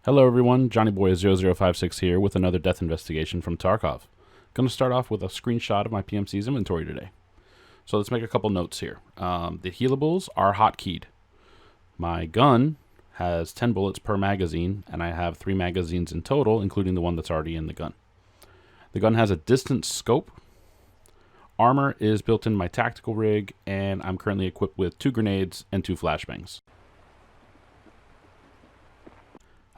Hello everyone, Johnny Boy 0056 here with another death investigation from Tarkov. Going to start off with a screenshot of my PMC's inventory today. So let's make a couple notes here. The healables are hotkeyed. My gun has 10 bullets per magazine, and I have 3 magazines in total, including the one that's already in the gun. The gun has a distance scope. Armor is built in my tactical rig, and I'm currently equipped with 2 grenades and 2 flashbangs.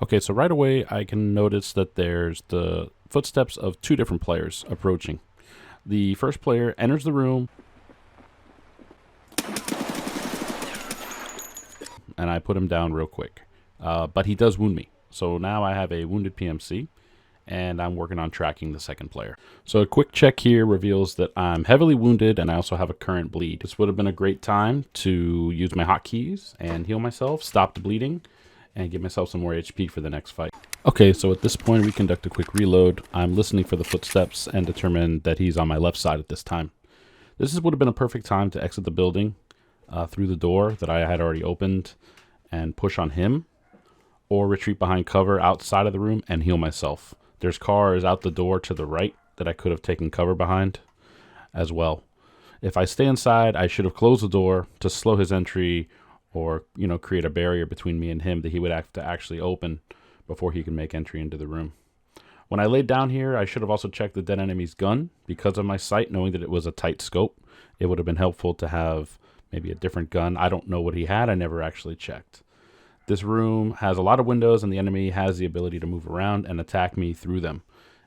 Okay, so right away I can notice that there's the footsteps of 2 different players approaching. The first player enters the room, and I put him down real quick. But he does wound me. So now I have a wounded PMC, and I'm working on tracking the second player. So a quick check here reveals that I'm heavily wounded, and I also have a current bleed. This would have been a great time to use my hotkeys and heal myself, stop the bleeding, and give myself some more HP for the next fight. Okay, so at this point we conduct a quick reload. I'm listening for the footsteps and determine that he's on my left side at this time. This would have been a perfect time to exit the building through the door that I had already opened and push on him, or retreat behind cover outside of the room and heal myself. There's cars out the door to the right that I could have taken cover behind as well. If I stay inside, I should have closed the door to slow his entry, or, create a barrier between me and him that he would have to actually open before he can make entry into the room. When I laid down here, I should have also checked the dead enemy's gun because of my sight, knowing that it was a tight scope. It would have been helpful to have maybe a different gun. I don't know what he had. I never actually checked. This room has a lot of windows, and the enemy has the ability to move around and attack me through them.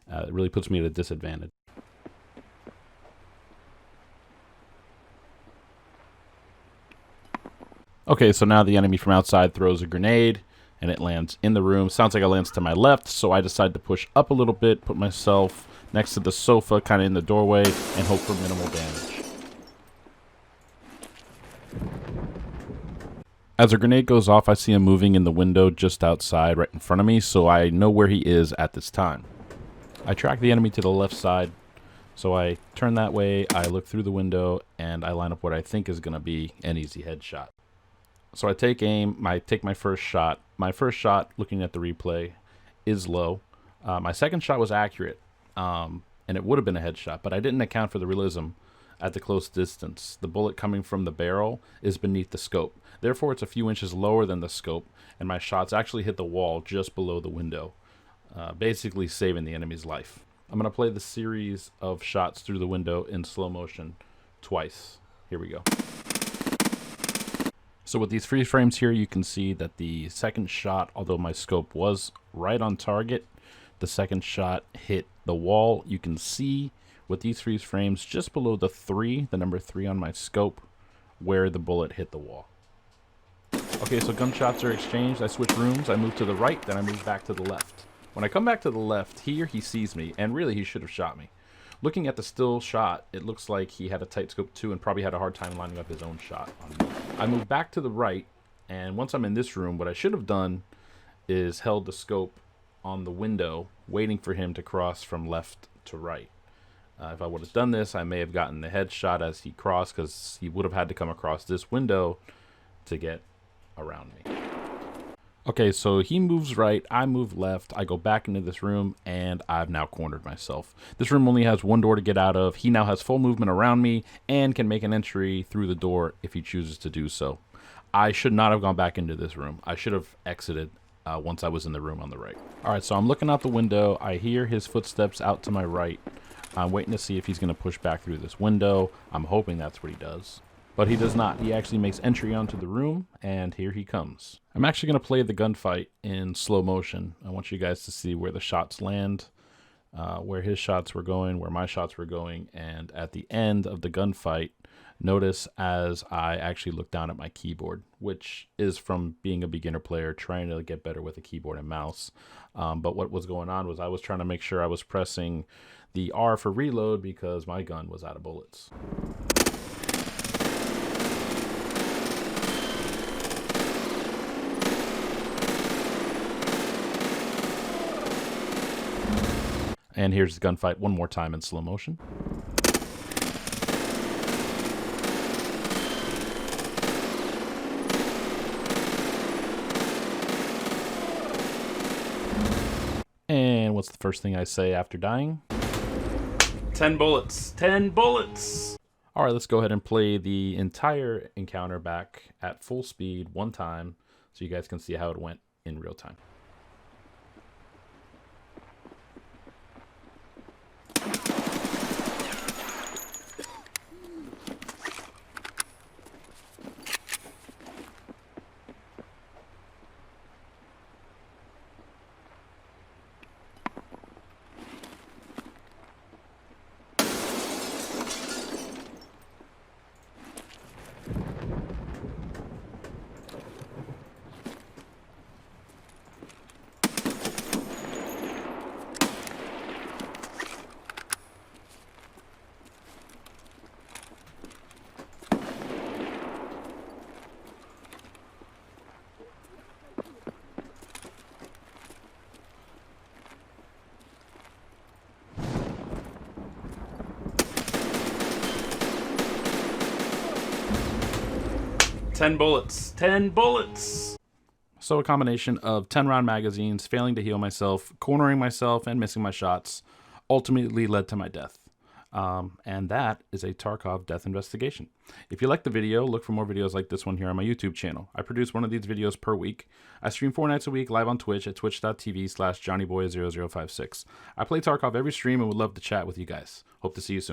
It really puts me at a disadvantage. Okay, so now the enemy from outside throws a grenade, and it lands in the room. Sounds like it lands to my left, so I decide to push up a little bit, put myself next to the sofa, kind of in the doorway, and hope for minimal damage. As a grenade goes off, I see him moving in the window just outside, right in front of me, so I know where he is at this time. I track the enemy to the left side, so I turn that way, I look through the window, and I line up what I think is going to be an easy headshot. So I take aim, I take my first shot. My first shot, looking at the replay, is low. My second shot was accurate, and it would have been a headshot, but I didn't account for the realism at the close distance. The bullet coming from the barrel is beneath the scope. Therefore, it's a few inches lower than the scope, and my shots actually hit the wall just below the window, basically saving the enemy's life. I'm going to play the series of shots through the window in slow motion twice. Here we go. So with these freeze frames here, you can see that the second shot, although my scope was right on target, the second shot hit the wall. You can see with these freeze frames just below the number 3 on my scope, where the bullet hit the wall. Okay, so gunshots are exchanged. I switch rooms. I move to the right, then I move back to the left. When I come back to the left, here he sees me, and really he should have shot me. Looking at the still shot, it looks like he had a tight scope too and probably had a hard time lining up his own shot on me. I move back to the right, and once I'm in this room, what I should have done is held the scope on the window, waiting for him to cross from left to right. If I would have done this, I may have gotten the headshot as he crossed, because he would have had to come across this window to get around me. Okay, so he moves right, I move left, I go back into this room, and I've now cornered myself. This room only has one door to get out of. He now has full movement around me and can make an entry through the door if he chooses to do so. I should not have gone back into this room. I should have exited once I was in the room on the right. All right, so I'm looking out the window. I hear his footsteps out to my right. I'm waiting to see if he's going to push back through this window. I'm hoping that's what he does. But he does not. He actually makes entry onto the room, and here he comes. I'm actually going to play the gunfight in slow motion. I want you guys to see where the shots land, where his shots were going, where my shots were going, and at the end of the gunfight, notice as I actually look down at my keyboard, which is from being a beginner player, trying to get better with a keyboard and mouse. But what was going on was I was trying to make sure I was pressing the R for reload because my gun was out of bullets. And here's the gunfight one more time in slow motion. what's the first thing I say after dying? 10 bullets. 10 bullets! Alright, let's go ahead and play the entire encounter back at full speed one time so you guys can see how it went in real time. Ten bullets. 10 bullets! So a combination of 10-round magazines, failing to heal myself, cornering myself, and missing my shots ultimately led to my death. And that is a Tarkov death investigation. If you like the video, look for more videos like this one here on my YouTube channel. I produce one of these videos per week. I stream 4 nights a week live on Twitch at twitch.tv/JohnnyBoy0056. I play Tarkov every stream and would love to chat with you guys. Hope to see you soon.